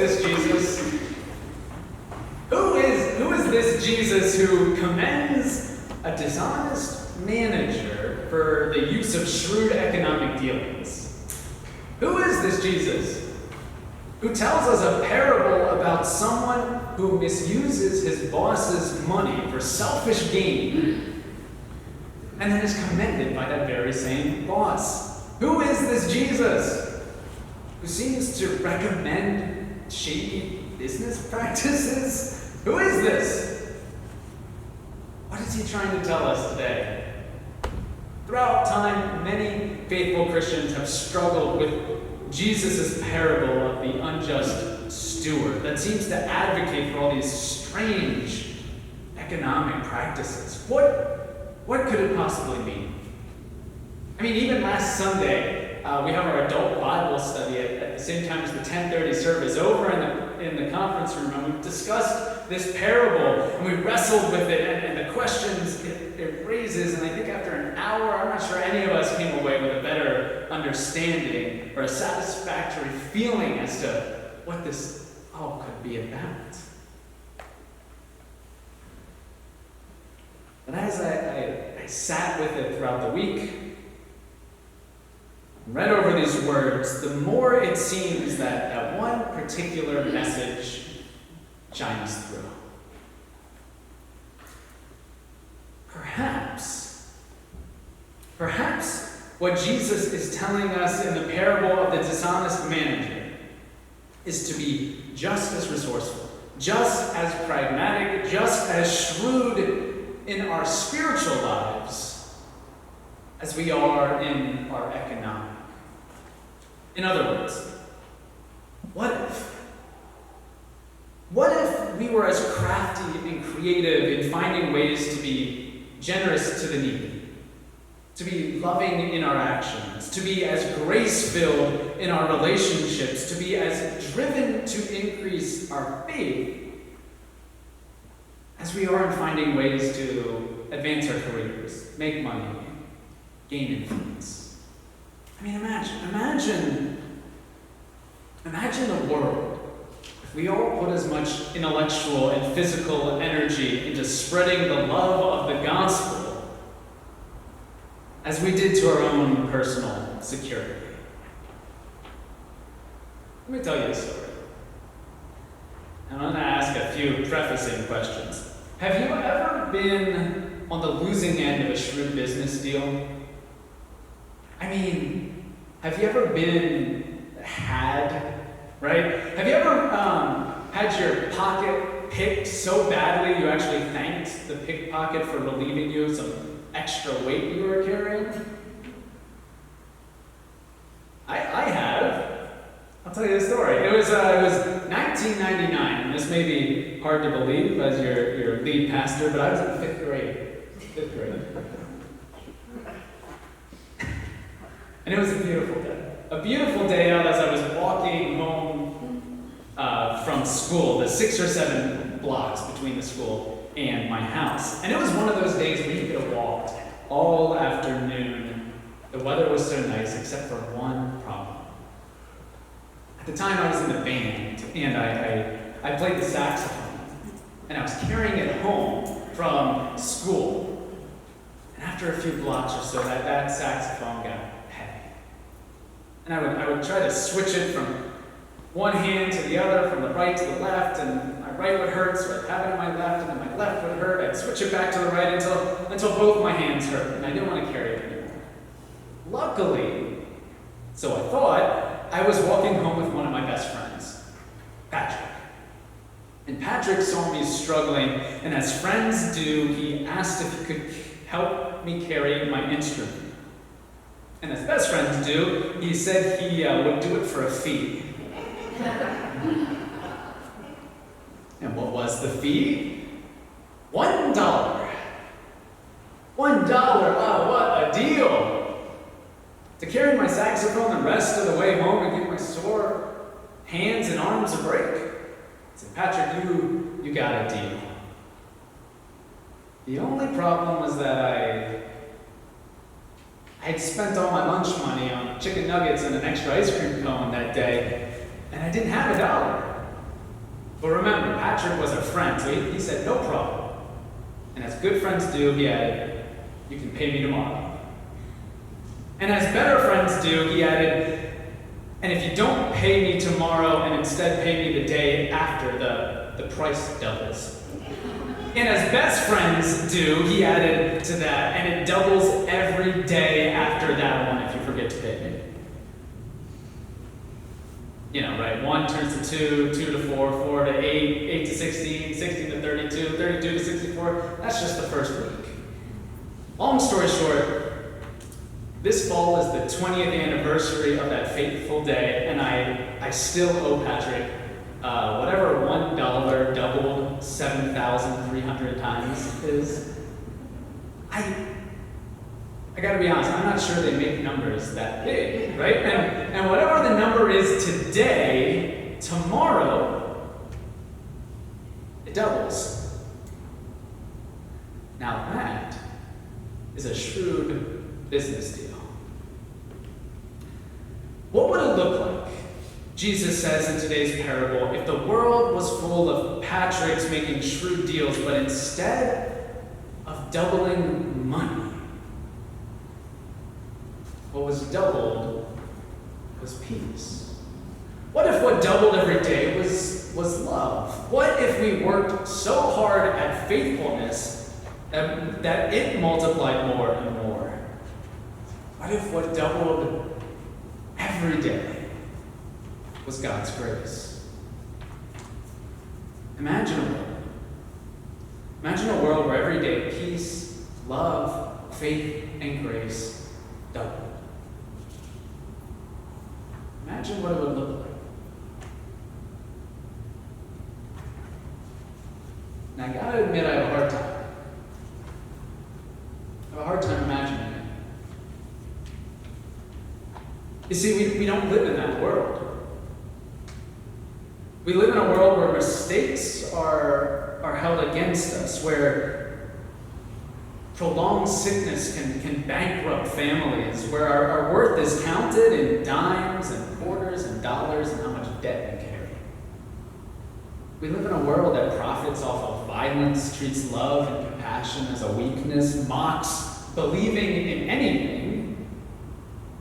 this Jesus? Who is this Jesus who commends a dishonest manager for the use of shrewd economic dealings? Who is this Jesus who tells us a parable about someone who misuses his boss's money for selfish gain and then is commended by that very same boss? Who is this Jesus who seems to recommend shady business practices? Who is this? What is he trying to tell us today? Throughout time, many faithful Christians have struggled with Jesus' parable of the unjust steward that seems to advocate for all these strange economic practices. What could it possibly mean? I mean, even last Sunday, we have our adult Bible study at the same time as the 10:30 service over in the conference room, and we discussed this parable, and we wrestled with it and the questions it raises, and I think after an hour, I'm not sure any of us came away with a better understanding or a satisfactory feeling as to what this all could be about. And as I sat with it throughout the week, read over these words, the more it seems that one particular message shines through. Perhaps what Jesus is telling us in the parable of the dishonest manager is to be just as resourceful, just as pragmatic, just as shrewd in our spiritual lives as we are in our economic. In other words, what if we were as crafty and creative in finding ways to be generous to the needy, to be loving in our actions, to be as grace-filled in our relationships, to be as driven to increase our faith as we are in finding ways to advance our careers, make money, gain influence? I mean, imagine a world if we all put as much intellectual and physical energy into spreading the love of the gospel as we did to our own personal security. Let me tell you a story. I'm going to ask a few prefacing questions. Have you ever been on the losing end of a shrewd business deal? I mean, have you ever right? Have you ever had your pocket picked so badly you actually thanked the pickpocket for relieving you of some extra weight you were carrying? I have. I'll tell you the story. It was 1999, and this may be hard to believe as your lead pastor, but I was in fifth grade. And it was a beautiful day. A beautiful day out as I was walking home from school, the 6 or 7 blocks between the school and my house. And it was one of those days where you could have walked all afternoon. The weather was so nice, except for one problem. At the time, I was in the band, and I played the saxophone. And I was carrying it home from school. And after a few blocks or so, that saxophone got heavy. And I would try to switch it from one hand to the other, from the right to the left, and my right would hurt, so I'd have it in my left, and then my left would hurt. I'd switch it back to the right until both my hands hurt, and I didn't want to carry it anymore. Luckily, so I thought, I was walking home with one of my best friends, Patrick. And Patrick saw me struggling, and as friends do, he asked if he could help me carry my instrument. And as best friends do, he said he would do it for a fee. And what was the fee? $1. $1, oh, what a deal! To carry my saxophone the rest of the way home and give my sore hands and arms a break. I said, Patrick, you got a deal. The only problem was that I had spent all my lunch money on chicken nuggets and an extra ice cream cone that day, and I didn't have $1. But remember, Patrick was a friend, so he said, no problem. And as good friends do, he added, you can pay me tomorrow. And as better friends do, he added, and if you don't pay me tomorrow and instead pay me the day after, the price doubles. And as best friends do, he added to that, and it doubles every day after that one if you forget to pay me. You know, right? 1 turns to 2, 2 to 4, 4 to 8, 8 to 16, 16 to 32, 32 to 64. That's just the first week. Long story short, this fall is the 20th anniversary of that fateful day, and I still owe Patrick whatever $1 doubled 7,300 times is. I gotta be honest, I'm not sure they make numbers that big, right? And whatever the number is today, tomorrow, it doubles. Now that is a shrewd business deal. What would it look like, Jesus says in today's parable, if the world was full of Patricks making shrewd deals, but instead of doubling money, what was doubled was peace? What if what doubled every day was love? What if we worked so hard at faithfulness that it multiplied more and more? What if what doubled every day was God's grace? Imagine a world where every day peace, love, faith, and grace doubled. Imagine what it would look like. Now, I gotta admit, I have a hard time. I have a hard time imagining it. You see, we don't live in that world. We live in a world where mistakes are held against us, where prolonged sickness can bankrupt families, where our worth is counted in dimes and quarters and dollars and how much debt we carry. We live in a world that profits off of violence, treats love and compassion as a weakness, mocks believing in anything,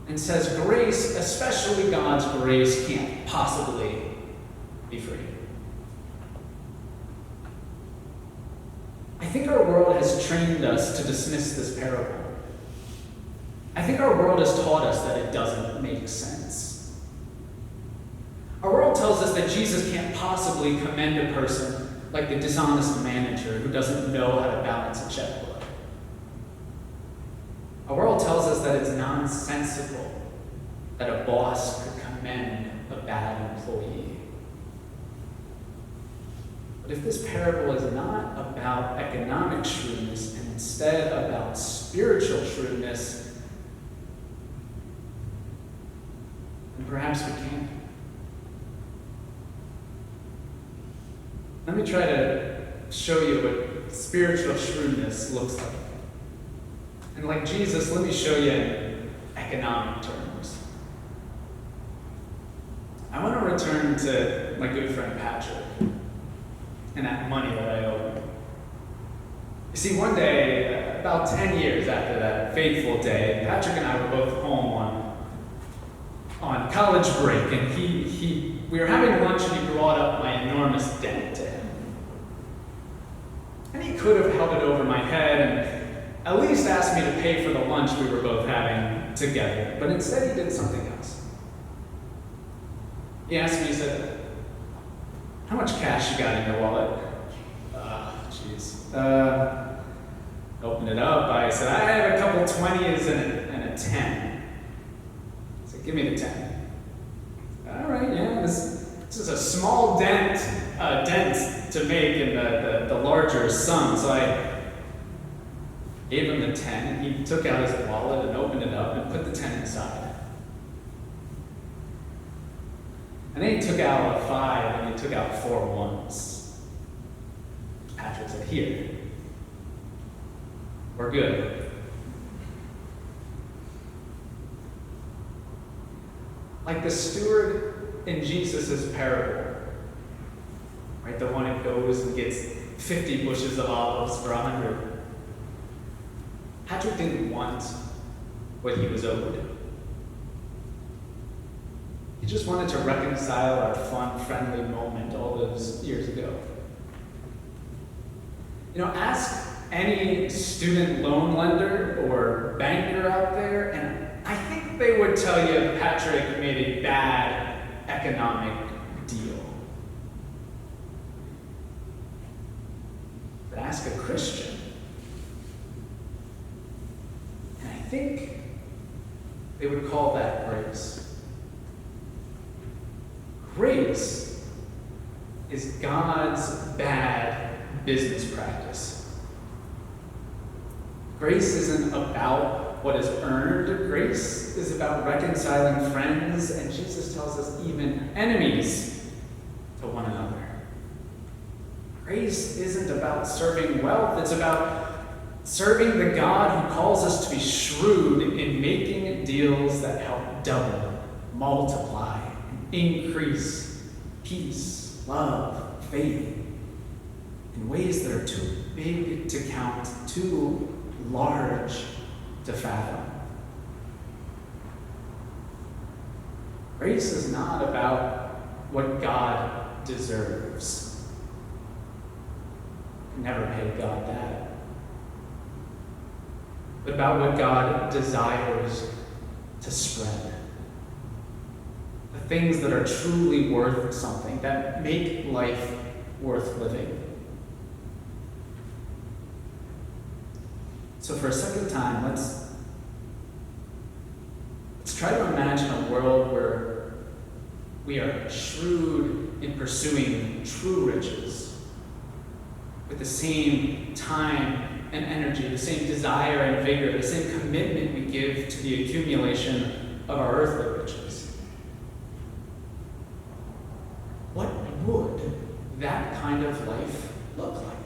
and says grace, especially God's grace, can't possibly be free. I think our world has trained us to dismiss this parable. I think our world has taught us that it doesn't make sense. Our world tells us that Jesus can't possibly commend a person like the dishonest manager who doesn't know how to balance a checkbook. Our world tells us that it's nonsensical that a boss could commend a bad employee. But if this parable is not about economic shrewdness and instead about spiritual shrewdness, then perhaps we can't. Let me try to show you what spiritual shrewdness looks like. And like Jesus, let me show you in economic terms. I want to return to my good friend Patrick and that money that I owe him. You see, one day, about 10 years after that fateful day, Patrick and I were both home on college break, and we were having lunch, and he brought up my enormous debt to him. And he could have held it over my head and at least asked me to pay for the lunch we were both having together, but instead he did something else. He asked me, he said, "How much cash you got in your wallet?" Opened it up. I said, "I have a couple 20s and a 10. I said, "Give me the 10. "All right, yeah, this is a small dent to make in the larger sum." So I gave him the 10, and he took out his wallet and opened it up and put the 10 inside. And then he took out a 5 and he took out 4 ones. Patrick said, "Here, we're good." Like the steward in Jesus' parable, right? The one who goes and gets 50 bushels of olives for 100. Patrick didn't want what he was owed. He just wanted to reconcile our fun, friendly moment all those years ago. Ask any student loan lender or banker out there, and I think they would tell you Patrick made a bad economic deal. But ask a Christian, and I think they would call that grace. Grace is God's bad business practice. Grace isn't about what is earned. Grace is about reconciling friends, and Jesus tells us even enemies to one another. Grace isn't about serving wealth. It's about serving the God who calls us to be shrewd in making deals that help double, multiply, and increase peace, love, faith, in ways that are too big to count, too large to fathom. Grace is not about what God deserves. Never pay God that. But about what God desires to spread. The things that are truly worth something, that make life worth living. So for a second time, let's try to imagine a world where we are shrewd in pursuing true riches with the same time and energy, the same desire and vigor, the same commitment we give to the accumulation of our earthly riches. What would that kind of life look like?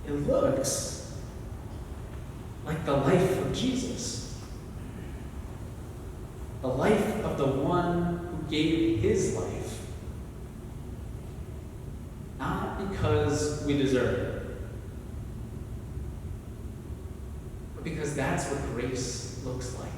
It looks like the life of Jesus. The life of the one who gave his life. Not because we deserve it, but because that's what grace looks like.